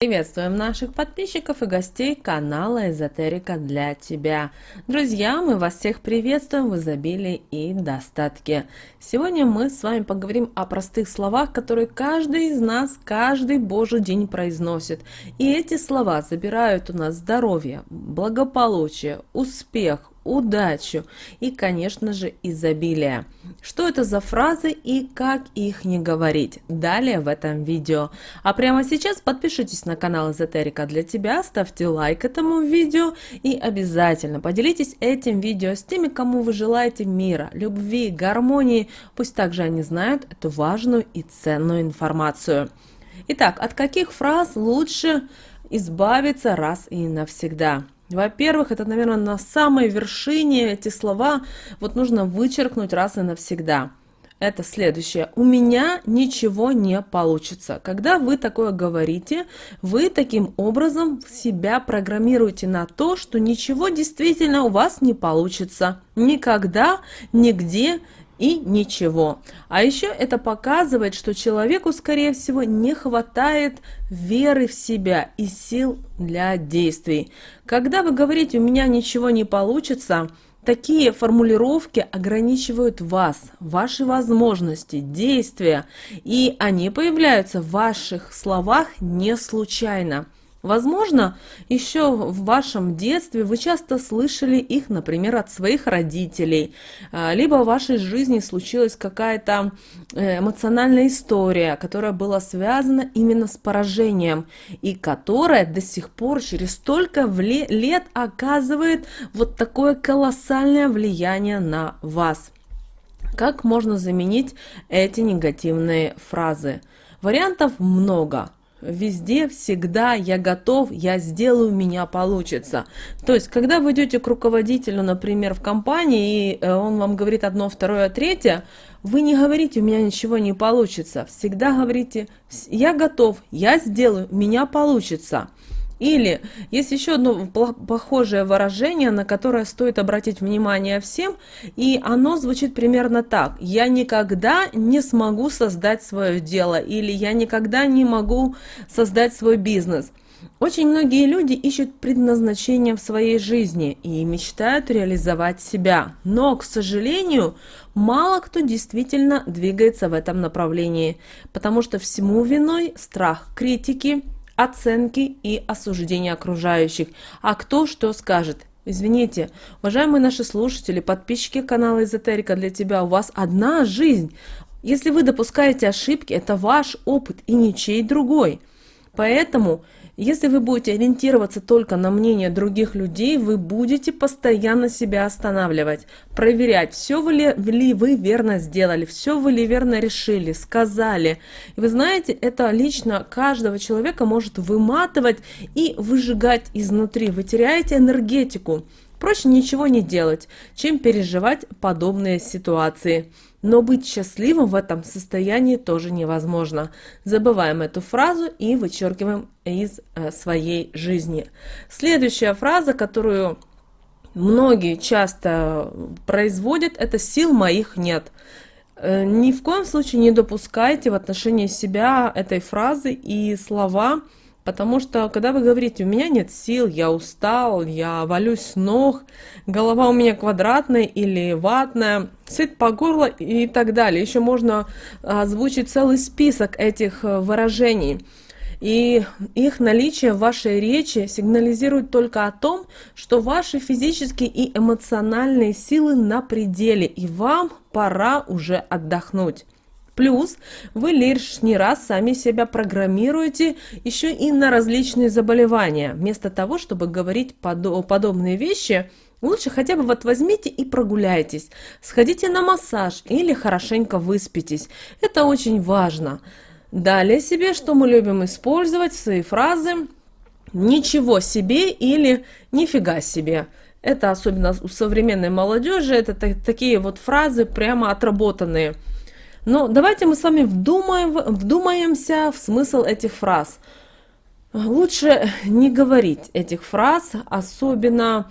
Приветствуем наших подписчиков и гостей канала Эзотерика для тебя. Друзья, мы вас всех приветствуем в изобилии и достатке. Сегодня мы с вами поговорим о простых словах, которые каждый из нас каждый божий день произносит. И эти слова забирают у нас здоровье, благополучие, успех, удачу и, конечно же, изобилие. Что это за фразы и как их не говорить? Далее в этом видео. А прямо сейчас подпишитесь на канал Эзотерика для тебя, ставьте лайк этому видео и обязательно поделитесь этим видео с теми, кому вы желаете мира, любви, гармонии. Пусть также они знают эту важную и ценную информацию. Итак, от каких фраз лучше избавиться раз и навсегда? Во-первых, это, наверное, на самой вершине эти слова нужно вычеркнуть раз и навсегда. Это следующее. У меня ничего не получится. Когда вы такое говорите, вы таким образом себя программируете на то, что ничего действительно у вас не получится. Никогда, нигде и ничего. А еще это показывает, что человеку, скорее всего, не хватает веры в себя и сил для действий. Когда вы говорите «у меня ничего не получится», такие формулировки ограничивают вас, ваши возможности, действия, и они появляются в ваших словах не случайно. Возможно, еще в вашем детстве вы часто слышали их, например, от своих родителей, либо в вашей жизни случилась какая-то эмоциональная история, которая была связана именно с поражением, и которая до сих пор через столько лет оказывает такое колоссальное влияние на вас. Как можно заменить эти негативные фразы? Вариантов много. Везде, всегда, я готов, я сделаю, у меня получится. То есть, когда вы идете к руководителю, например, в компании, и он вам говорит одно, второе, третье, вы не говорите, у меня ничего не получится. Всегда говорите, я готов, я сделаю, у меня получится. Или есть еще одно похожее выражение, на которое стоит обратить внимание всем, и оно звучит примерно так. Я никогда не смогу создать свое дело, или я никогда не могу создать свой бизнес. Очень многие люди ищут предназначение в своей жизни и мечтают реализовать себя, но, к сожалению, мало кто действительно двигается в этом направлении, потому что всему виной страх критики, оценки и осуждения окружающих. А кто что скажет? Извините, уважаемые наши слушатели, подписчики канала Эзотерика для тебя, у вас одна жизнь. Если вы допускаете ошибки, это ваш опыт и ничей другой. Поэтому, если вы будете ориентироваться только на мнение других людей, вы будете постоянно себя останавливать, проверять, все ли вы верно сделали, все вы ли верно решили, сказали. И вы знаете, это лично каждого человека может выматывать и выжигать изнутри. Вы теряете энергетику. Проще ничего не делать, чем переживать подобные ситуации. Но быть счастливым в этом состоянии тоже невозможно. Забываем эту фразу и вычеркиваем из своей жизни. Следующая фраза, которую многие часто производят, это «сил моих нет». Ни в коем случае не допускайте в отношении себя этой фразы и слова, потому что, когда вы говорите, у меня нет сил, я устал, я валюсь с ног, голова у меня квадратная или ватная, сыт по горло и так далее. Еще можно озвучить целый список этих выражений. И их наличие в вашей речи сигнализирует только о том, что ваши физические и эмоциональные силы на пределе, и вам пора уже отдохнуть. Плюс вы лишний раз сами себя программируете еще и на различные заболевания. Вместо того, чтобы говорить подобные вещи, лучше хотя бы возьмите и прогуляйтесь. Сходите на массаж или хорошенько выспитесь. Это очень важно. Далее себе, что мы любим использовать в свои фразы: «ничего себе» или «нифига себе». Это особенно у современной молодежи, это такие фразы прямо отработанные. Но давайте мы с вами вдумаемся в смысл этих фраз. Лучше не говорить этих фраз, особенно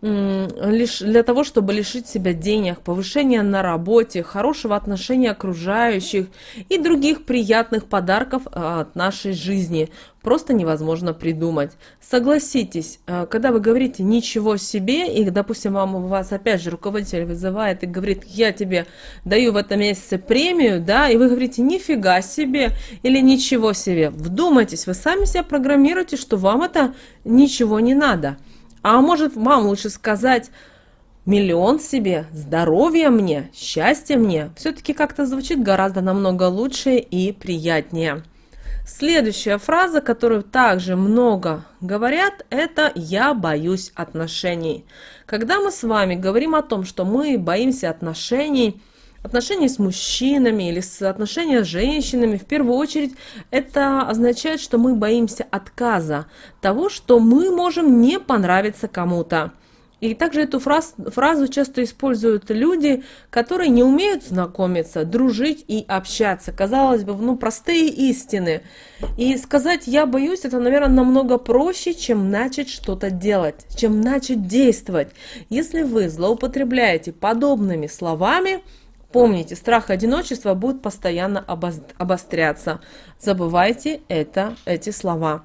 лишь для того, чтобы лишить себя денег, повышения на работе, хорошего отношения окружающих и других приятных подарков от нашей жизни. Просто невозможно придумать. Согласитесь, когда вы говорите «ничего себе», и, допустим, вас опять же руководитель вызывает и говорит «я тебе даю в этом месяце премию», да, и вы говорите «нифига себе» или «ничего себе». Вдумайтесь, вы сами себя программируете, что вам это ничего не надо. А может, вам лучше сказать миллион себе, здоровья мне, счастья мне. Все-таки как-то звучит гораздо намного лучше и приятнее. Следующая фраза, которую также много говорят, это «я боюсь отношений». Когда мы с вами говорим о том, что мы боимся отношений с мужчинами или отношения с женщинами, в первую очередь это означает, что мы боимся отказа, того, что мы можем не понравиться кому-то. И также эту фразу часто используют люди, которые не умеют знакомиться, дружить и общаться. Казалось бы, простые истины. И сказать «я боюсь» это, наверное, намного проще, чем начать что-то делать, чем начать действовать. Если вы злоупотребляете подобными словами, помните, страх одиночества будет постоянно обостряться. Забывайте эти слова.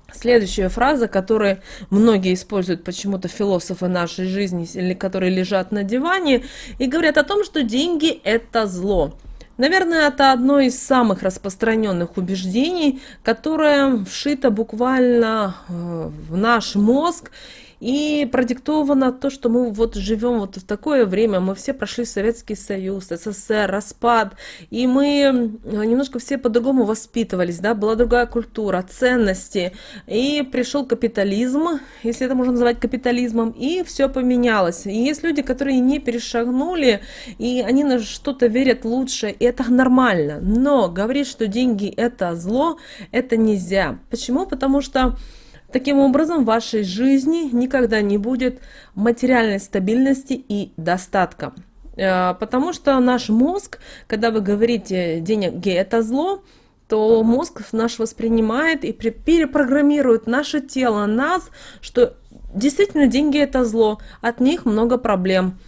Следующая фраза, которую многие используют почему-то философы нашей жизни, или которые лежат на диване, и говорят о том, что деньги – это зло. Наверное, это одно из самых распространенных убеждений, которое вшито буквально в наш мозг, и продиктовано то, что мы живем в такое время, мы все прошли Советский Союз, СССР, распад, и мы немножко все по-другому воспитывались, да, была другая культура, ценности, и пришел капитализм, если это можно назвать капитализмом, и все поменялось. И есть люди, которые не перешагнули, и они на что-то верят лучше, и это нормально, но говорить, что деньги это зло, это нельзя. Почему? Потому что таким образом, в вашей жизни никогда не будет материальной стабильности и достатка. Потому что наш мозг, когда вы говорите «деньги – это зло», то мозг наш воспринимает и перепрограммирует наше тело, нас, что действительно деньги – это зло, от них много проблем.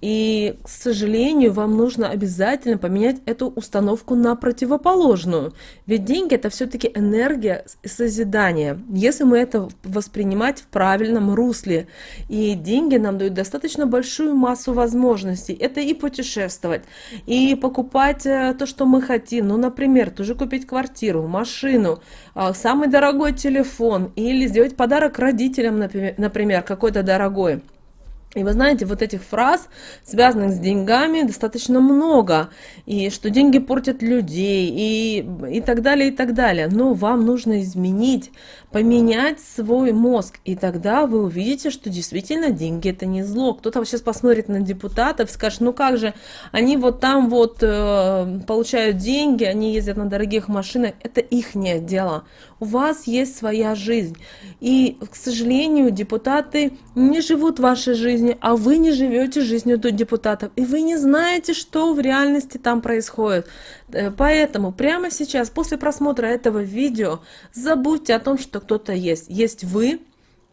И, к сожалению, вам нужно обязательно поменять эту установку на противоположную. Ведь деньги – это все-таки энергия созидания, если мы это воспринимать в правильном русле. И деньги нам дают достаточно большую массу возможностей. Это и путешествовать, и покупать то, что мы хотим. Ну, например, тоже купить квартиру, машину, самый дорогой телефон, или сделать подарок родителям, например, какой-то дорогой. И вы знаете, вот этих фраз, связанных с деньгами, достаточно много. И что деньги портят людей, и так далее, и так далее. Но вам нужно изменить, поменять свой мозг. И тогда вы увидите, что действительно деньги это не зло. Кто-то сейчас посмотрит на депутатов, скажет, ну как же, они там получают деньги, они ездят на дорогих машинах. Это ихнее дело. У вас есть своя жизнь. И, к сожалению, депутаты не живут вашей жизнью, а вы не живете жизнью депутатов. И вы не знаете, что в реальности там происходит. Поэтому прямо сейчас, после просмотра этого видео, забудьте о том, что кто-то есть. Есть вы.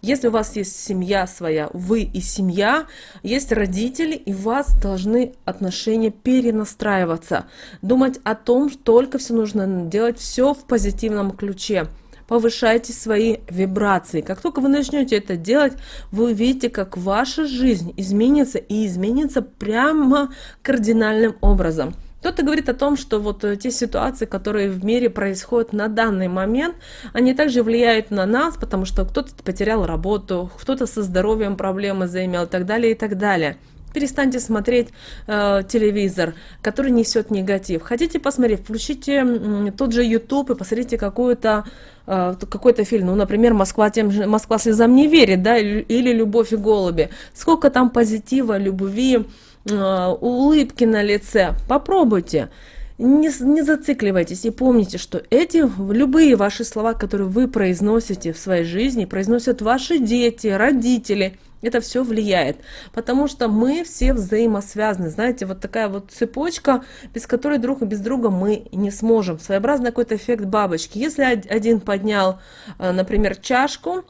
Если у вас есть семья своя, вы и семья, есть родители, и у вас должны отношения перенастраиваться. Думать о том, что только все нужно делать все в позитивном ключе. Повышайте свои вибрации. Как только вы начнете это делать, вы увидите, как ваша жизнь изменится, и изменится прямо кардинальным образом. Кто-то говорит о том, что те ситуации, которые в мире происходят на данный момент, они также влияют на нас, потому что кто-то потерял работу, кто-то со здоровьем проблемы заимел и так далее, и так далее. Перестаньте смотреть телевизор, который несет негатив. Хотите посмотреть, включите тот же YouTube и посмотрите какой-то фильм, ну, например, «Москва слезам не верит», да, или «Любовь и голуби». Сколько там позитива, любви, улыбки на лице. Попробуйте. Не зацикливайтесь и помните, что любые ваши слова, которые вы произносите в своей жизни, произносят ваши дети, родители. Это все влияет, потому что мы все взаимосвязаны. Знаете, такая цепочка, без которой друг без друга мы не сможем. Своеобразный какой-то эффект бабочки. Если один поднял, например, чашку,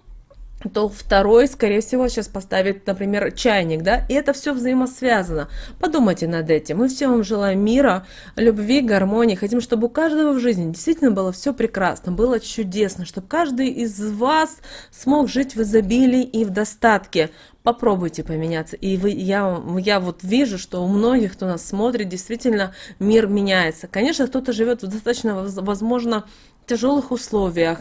то второй, скорее всего, сейчас поставит, например, чайник, да, и это все взаимосвязано. Подумайте над этим. Мы всем вам желаем мира, любви, гармонии. Хотим, чтобы у каждого в жизни действительно было все прекрасно, было чудесно, чтобы каждый из вас смог жить в изобилии и в достатке. Попробуйте поменяться. И я вот вижу, что у многих, кто нас смотрит, действительно мир меняется. Конечно, кто-то живет в достаточно, возможно, тяжелых условиях,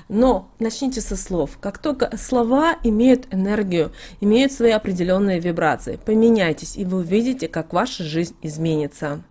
но начните со слов. Как только слова имеют энергию, имеют свои определенные вибрации, поменяйтесь, и вы увидите, как ваша жизнь изменится.